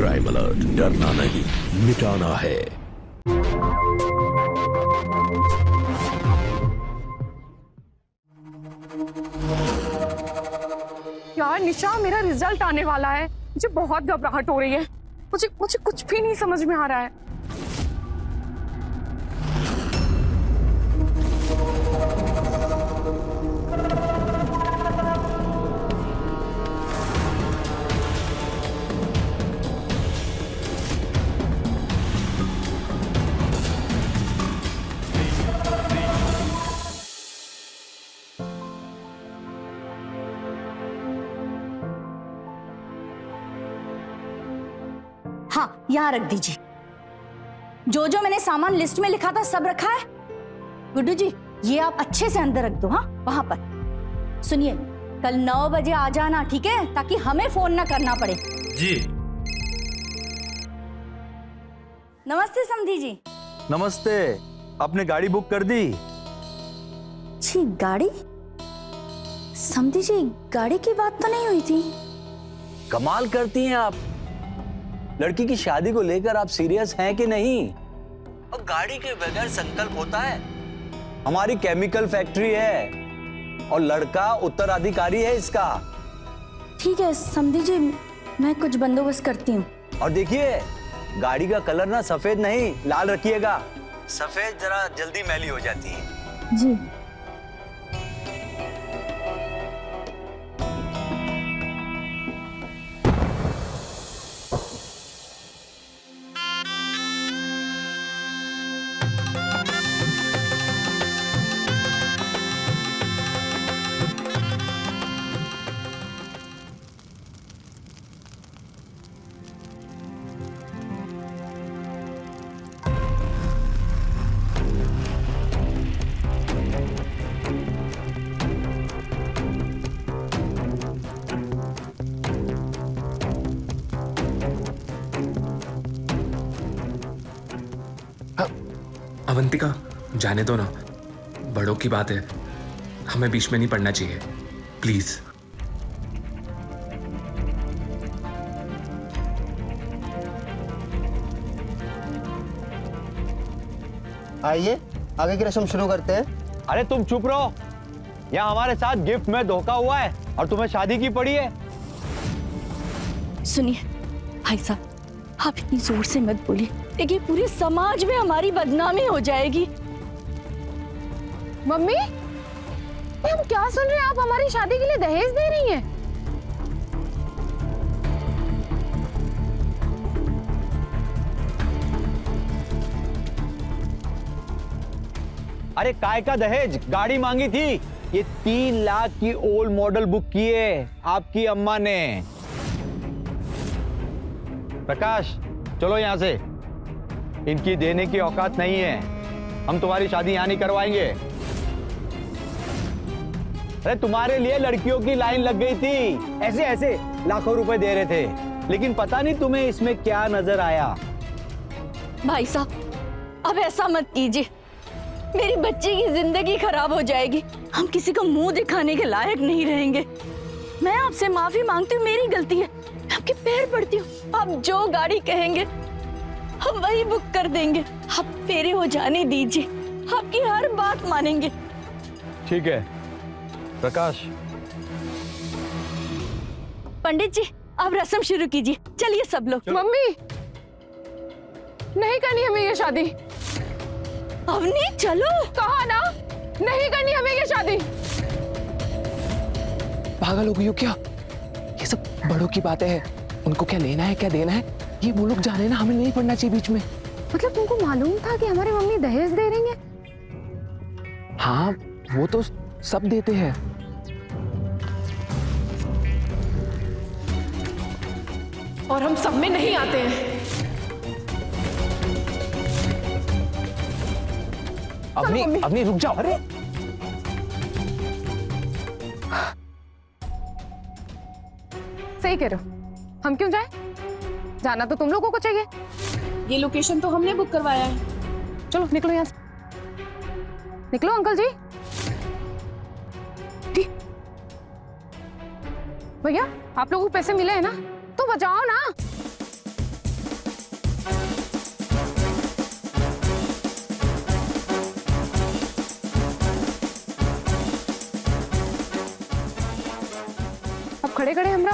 Crime alert, डरना नहीं मिटाना है। यार निशा, मेरा रिजल्ट आने वाला है, मुझे बहुत घबराहट हो रही है। मुझे कुछ भी नहीं समझ में आ रहा है। हाँ, यहाँ रख दीजिए। जो जो मैंने सामान लिस्ट में लिखा था सब रखा है। गुड्डू जी, ये आप अच्छे से अंदर रख दो। हाँ, वहां पर। सुनिए, कल 9 बजे आ जाना, ठीक है? ताकि हमें फोन ना करना पड़े। जी। नमस्ते समधी जी। नमस्ते। आपने गाड़ी बुक कर दी? जी, गाड़ी? समधी जी, गाड़ी की बात तो नहीं हुई थी। कमाल करती हैं आप। लड़की की शादी को लेकर आप सीरियस हैं कि नहीं? और गाड़ी के बगैर संकल्प होता है? हमारी केमिकल फैक्ट्री है और लड़का उत्तराधिकारी है इसका। ठीक है समधी जी, मैं कुछ बंदोबस्त करती हूँ। और देखिए, गाड़ी का कलर ना सफेद नहीं, लाल रखिएगा। सफेद जरा जल्दी मैली हो जाती है। जी। अवंतिका, जाने दो ना, बड़ों की बात है, हमें बीच में नहीं पड़ना चाहिए, प्लीज। आइए, आगे की रस्म शुरू करते हैं। अरे तुम चुप रहो। यहाँ हमारे साथ गिफ्ट में धोखा हुआ है और तुम्हें शादी की पड़ी है। सुनिए भाई साहब, आप इतनी जोर से मत बोलिए, देखिए पूरे समाज में हमारी बदनामी हो जाएगी। मम्मी, ये हम क्या सुन रहे हैं? आप हमारी शादी के लिए दहेज दे रही हैं? अरे काय का दहेज? गाड़ी मांगी थी। ये 3 लाख की ओल्ड मॉडल बुक की है आपकी अम्मा ने। प्रकाश, चलो यहां से। इनकी देने की औकात नहीं है। हम तुम्हारी शादी यहां नहीं करवाएंगे। अरे तुम्हारे लिए लड़कियों की लाइन लग गई थी, ऐसे ऐसे लाखों रुपए दे रहे थे, लेकिन पता नहीं तुम्हें इसमें क्या नजर आया। भाई साहब, अब ऐसा मत कीजिए, मेरी बच्ची की जिंदगी खराब हो जाएगी। हम किसी को मुंह दिखाने के लायक नहीं रहेंगे। मैं आपसे माफी मांगती हूँ, मेरी गलती है। मैं आपके पैर पड़ती हूँ। आप जो गाड़ी कहेंगे हम वही बुक कर देंगे। आप फेरे हो जाने दीजिए, आपकी हर बात मानेंगे। ठीक है प्रकाश। पंडित जी, आप रस्म शुरू कीजिए। चलिए सब लोग। मम्मी, नहीं करनी हमें ये शादी। अवनी, चलो। कहा ना, नहीं करनी हमें ये शादी। पागल हो गई हो क्या? ये सब बड़ों की बातें हैं, उनको क्या लेना है क्या देना है ये वो लोग जाने ना, हमें नहीं पड़ना चाहिए बीच में। मतलब तुमको मालूम था कि हमारी मम्मी दहेज दे रही है? हाँ, वो तो सब देते हैं। और हम सब में नहीं आते हैं। अवनी रुक जाओ। अरे सही कह रहे हो, हम क्यों जाए? जाना तो तुम लोगों को चाहिए। ये लोकेशन तो हमने बुक करवाया है। चलो निकलो यहाँ से। निकलो अंकल जी। भैया, आप लोगों को पैसे मिले हैं ना, तो बचाओ ना।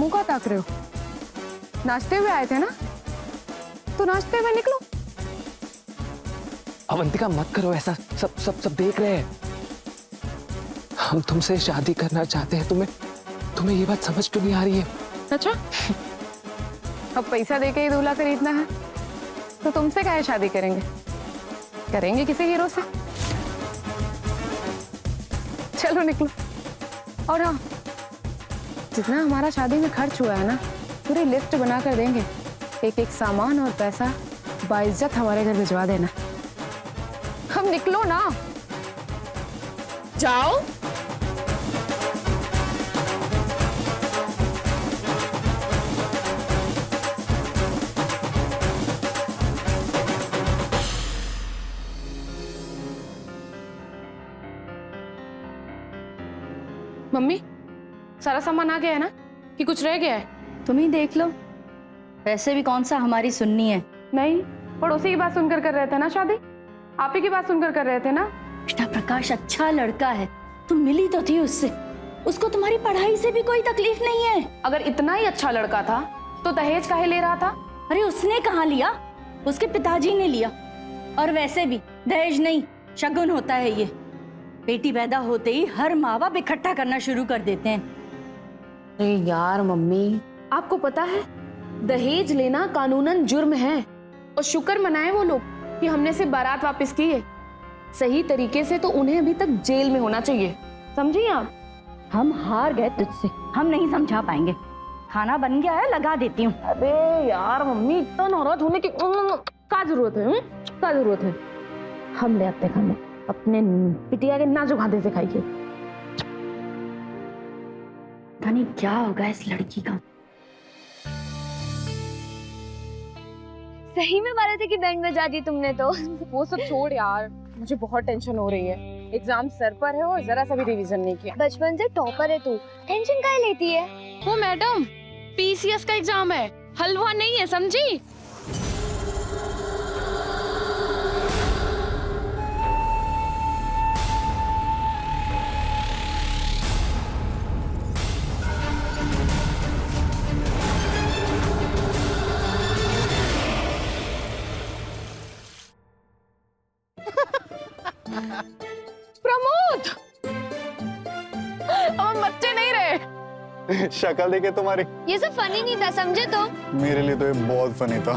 मुंह का ताक रहे हो? नाचते हुए आए थे ना, तो नाचते हुए निकलो। अवंतिका मत करो ऐसा, सब देख रहे हैं। हम तुमसे शादी करना चाहते हैं, तुम्हें ये बात समझ क्यों नहीं आ रही है? अच्छा, अब पैसा देके ही दूल्हा खरीदना है तो तुमसे काहे शादी करेंगे? करेंगे किसी हीरो से। चलो निकलो। और हाँ, जितना हमारा शादी में खर्च हुआ है ना, पूरी लिस्ट बना कर देंगे। एक एक सामान और पैसा बाइज्जत हमारे घर भिजवा देना। हम निकलो ना। जाओ। मम्मी, सारा सामान आ गया है ना, कि कुछ रह गया है? तुम ही देख लो। वैसे भी कौन सा हमारी सुननी है? नहीं, पड़ोसी की बात सुनकर कर रहे थे ना शादी। आप ही की बात सुनकर कर रहे थे ना। बेटा प्रकाश अच्छा लड़का है, तुम मिली तो थी उससे। उसको तुम्हारी पढ़ाई से भी कोई तकलीफ नहीं है। अगर इतना ही अच्छा लड़का था तो दहेज काहे ले रहा था? अरे उसने कहाँ लिया, उसके पिताजी ने लिया। और वैसे भी दहेज नहीं, शगुन होता है ये। बेटी पैदा होते ही हर माँ बाप इकट्ठा करना शुरू कर देते हैं। अरे यार मम्मी, आपको पता है दहेज लेना कानूनन जुर्म है। और शुक्र मनाए वो लोग कि हमने से बारात वापस की है। सही तरीके से तो उन्हें अभी तक जेल में होना चाहिए, समझी आप? हम हार गए तुझसे, हम नहीं समझा पाएंगे। खाना बन गया है, लगा देती हूँ। अरे यार मम्मी, इतना नाराज होने की क्या जरूरत है? क्या जरूरत है? हम ले आते खाने, अपने पिटिया के नाजुक हाथे से खाइए। पता नहीं क्या होगा इस लड़की का। सही में बाराती की बैंड बजा दी तुमने तो। वो सब छोड़ यार, मुझे बहुत टेंशन हो रही है। एग्जाम सर पर है और जरा सा भी रिवीजन नहीं किया। बचपन से टॉपर है तू, टेंशन काहे लेती है? वो मैडम, पीसीएस का एग्जाम है, हलवा नहीं है, समझी? प्रमोद, हम बच्चे नहीं रहे। शक्ल देखे तुम्हारी। ये सब फनी नहीं था, समझे तो? मेरे लिए तो ये बहुत फनी था।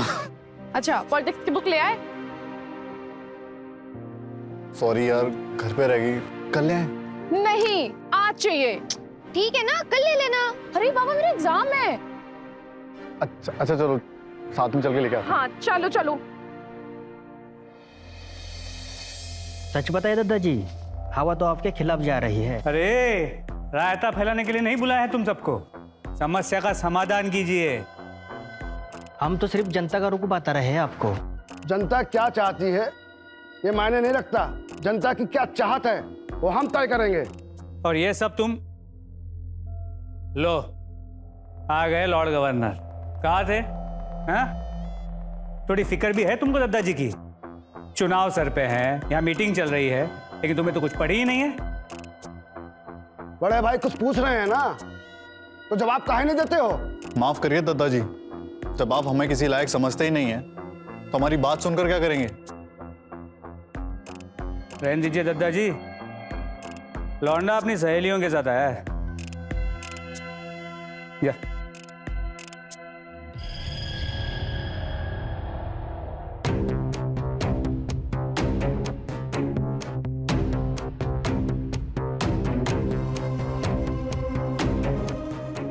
अच्छा, पॉलिटिक्स की बुक ले आए? सॉरी यार, घर पे रह गई, कल ले आए? नहीं, आज चाहिए। ठीक है ना, कल ले लेना। अरे बाबा, मेरा एग्जाम है। अच्छा चलो, साथ में चल के लेके आते हैं। हाँ चलो चलो। सच बताए दादाजी, हवा तो आपके खिलाफ जा रही है। अरे रायता फैलाने के लिए नहीं बुलाया है तुम सबको, समस्या का समाधान कीजिए। हम तो सिर्फ जनता का रुख बता रहे हैं आपको। जनता क्या चाहती है ये मायने नहीं रखता, जनता की क्या चाहत है वो हम तय करेंगे। और ये सब तुम लो, आ गए लॉर्ड गवर्नर। कहाँ थे? हाँ? थोड़ी फिक्र भी है तुमको दादाजी की? चुनाव सर पे है, यहाँ मीटिंग चल रही है, लेकिन तुम्हें तो कुछ पड़ी ही नहीं है। बड़े भाई कुछ पूछ रहे हैं ना, तो जवाब काहे नहीं देते हो? माफ करिए दादाजी, जब आप हमें किसी लायक समझते ही नहीं है तो हमारी बात सुनकर क्या करेंगे? रहने दीजिए दादाजी, लौंडा अपनी सहेलियों के साथ आया है। या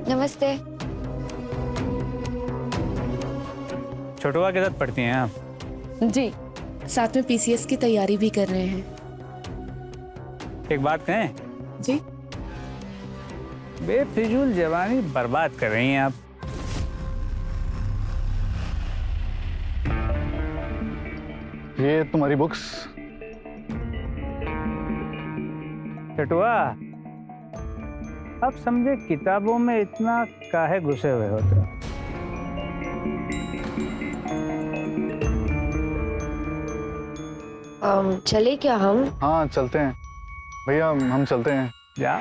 नमस्ते। छोटुआ के साथ पढ़ती हैं आप? जी, साथ में पीसीएस की तैयारी भी कर रहे हैं। एक बात कहें? जी। बेफिजूल जवानी बर्बाद कर रही हैं आप। ये तुम्हारी बुक्स। छोटुआ, अब समझे किताबों में इतना काहे घुसे हुए होते हो? चले क्या हम? हाँ चलते हैं भैया, हम चलते हैं। जा।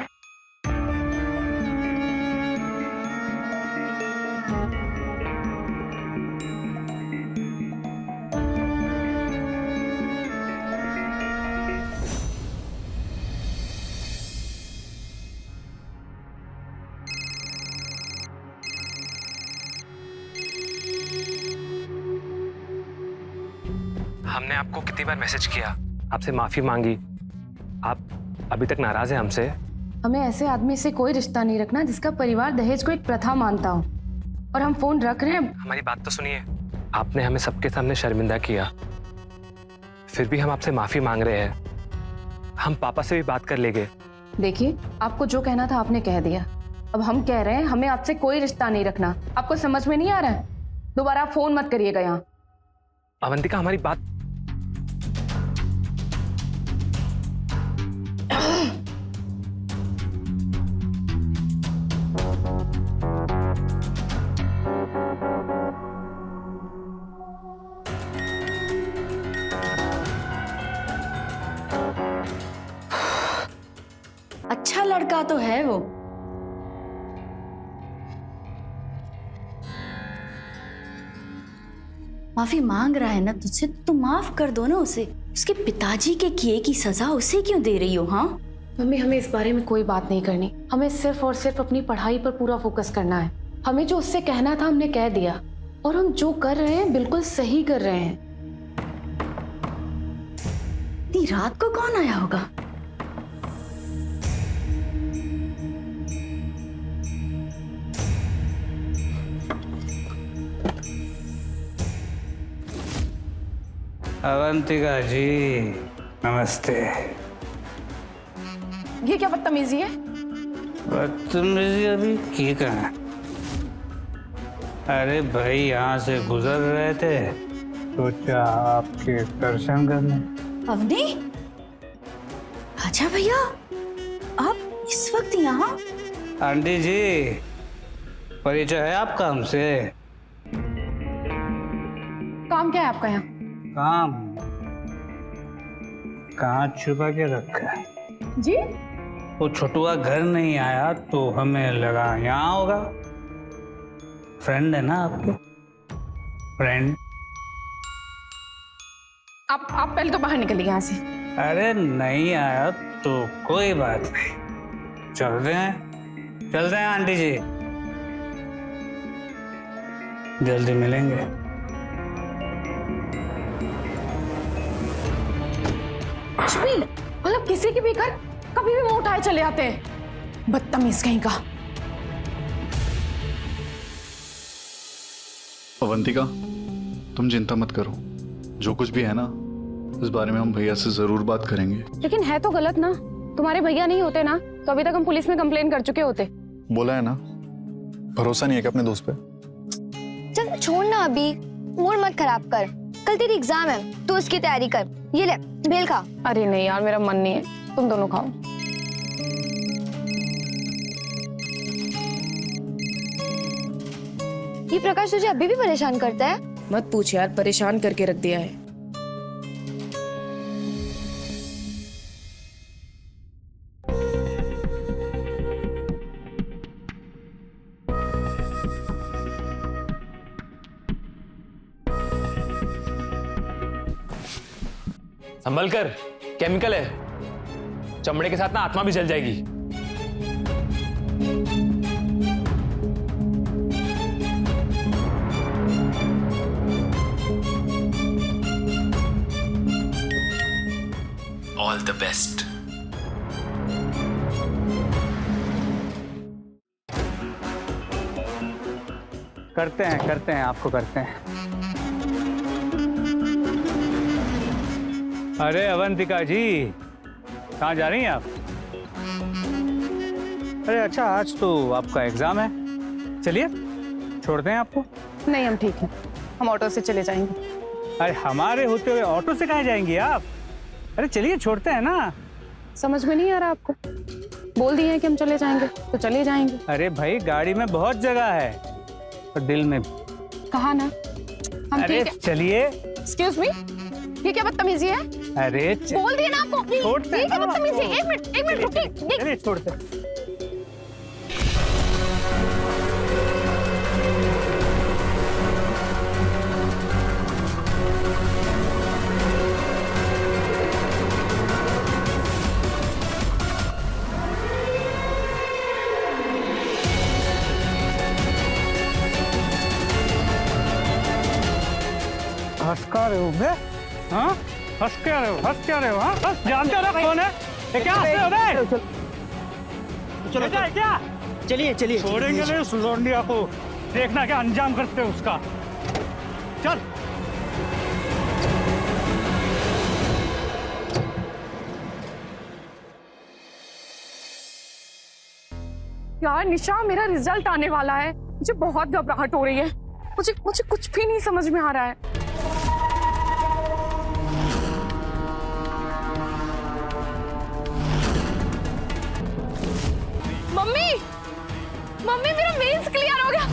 हमने आपको कितनी बार मैसेज किया, आपसे माफी मांगी, आप अभी तक नाराज हैं हमसे। हमें ऐसे आदमी से कोई रिश्ता नहीं रखना जिसका परिवार दहेज को एक प्रथा मानता हो। और हम फोन रख रहे हैं। हमारी बात तो सुनिए, आपने हमें सबके सामने शर्मिंदा किया, फिर भी हम आपसे माफी मांग रहे हैं। हम पापा से भी बात कर लेंगे। देखिए, आपको जो कहना था आपने कह दिया। अब हम कह रहे हैं हमें आपसे कोई रिश्ता नहीं रखना। आपको समझ में नहीं आ रहा है? दोबारा आप फोन मत करिएगा यहाँ। अवंतिका, हमारी बात अच्छा लड़का तो है वो। माफी मांग रहा है ना तुझसे, तो माफ कर दो ना उसे। उसके पिताजी के किए की सजा उसे क्यों दे रही हो? हाँ मम्मी, हमें इस बारे में कोई बात नहीं करनी। हमें सिर्फ और सिर्फ अपनी पढ़ाई पर पूरा फोकस करना है। हमें जो उससे कहना था हमने कह दिया, और हम जो कर रहे हैं बिल्कुल सही कर रहे हैं। इतनी रात को कौन आया होगा? अवंतिका जी नमस्ते। ये क्या बदतमीजी है? बदतमीजी अभी की कहाँ? अरे भाई, यहाँ से गुजर रहे थे, सोचा आपके दर्शन करने। अवनी, आजा भैया, आप इस वक्त यहाँ? आंटी जी, परिचय है आपका हमसे? काम क्या है आपका यहाँ? काम कहाँ छुपा के रखा है जी? वो छोटुआ घर नहीं आया तो हमें लगा यहाँ होगा। फ्रेंड है ना आपके? फ्रेंड। आप पहले तो बाहर निकलिए यहाँ से। अरे नहीं आया तो कोई बात नहीं, चलते हैं आंटी जी, जल्दी मिलेंगे। मतलब किसी की भी घर कभी भी मुंह उठाए चले आते हैं। बदतमीज कहीं का। अवंतिका, तुम चिंता मत करो, जो कुछ भी है ना, इस बारे में हम भैया से जरूर बात करेंगे। लेकिन है तो गलत ना। तुम्हारे भैया नहीं होते ना तो अभी तक हम पुलिस में कंप्लेन कर चुके होते। बोला है ना, भरोसा नहीं है क्या अपने दोस्त पे? चल छोड़ ना, अभी मूड मत खराब कर। कल तेरी एग्जाम है, तू उसकी तैयारी कर। ये ले बेल खा। अरे नहीं यार, मेरा मन नहीं है, तुम दोनों खाओ। ये प्रकाश तुझे अभी भी परेशान करता है? मत पूछ यार, परेशान करके रख दिया है। संभल कर, केमिकल है, चमड़े के साथ ना आत्मा भी जल जाएगी। All the best. करते हैं आपको करते हैं। अरे अवंतिका जी, कहाँ जा रही हैं आप? अरे अच्छा, आज तो आपका एग्जाम है, चलिए छोड़ते हैं आपको। नहीं, हम ठीक हैं, हम ऑटो से चले जाएंगे। अरे हमारे होते हुए ऑटो से कहाँ जाएंगी आप? अरे चलिए छोड़ते हैं ना। समझ में नहीं आ रहा आपको? बोल दिए हैं कि हम चले जाएंगे तो चले जाएंगे। अरे भाई, गाड़ी में बहुत जगह है और दिल में भी। कहा ना हम। अरे चलिए। एक्सक्यूज मी, ये क्या बदतमीजी है? अरे बोल दिए ना आपको। छोड़ते हैं ये क्या ना बदतमीजी है? एक मिनट रुकिए। चलिए छोड़ते हैं। हंसका रहे हो बे? हाँ हंस क्या रहे हो, हंस क्या रहे हो? हाँ जानते हो ना कौन है? ये क्या हंस रहे हो बे? चलो बेटा, ये क्या चलिए चलिए छोड़ेंगे नहीं उस लौंडिया को, देखना क्या अंजाम करते हो उसका। चल यार निशा, मेरा रिजल्ट आने वाला है, मुझे बहुत घबराहट हो रही है। मुझे मुझे कुछ भी नहीं समझ में आ रहा है। मम्मी, मम्मी मेरा मेंस क्लियर हो गया।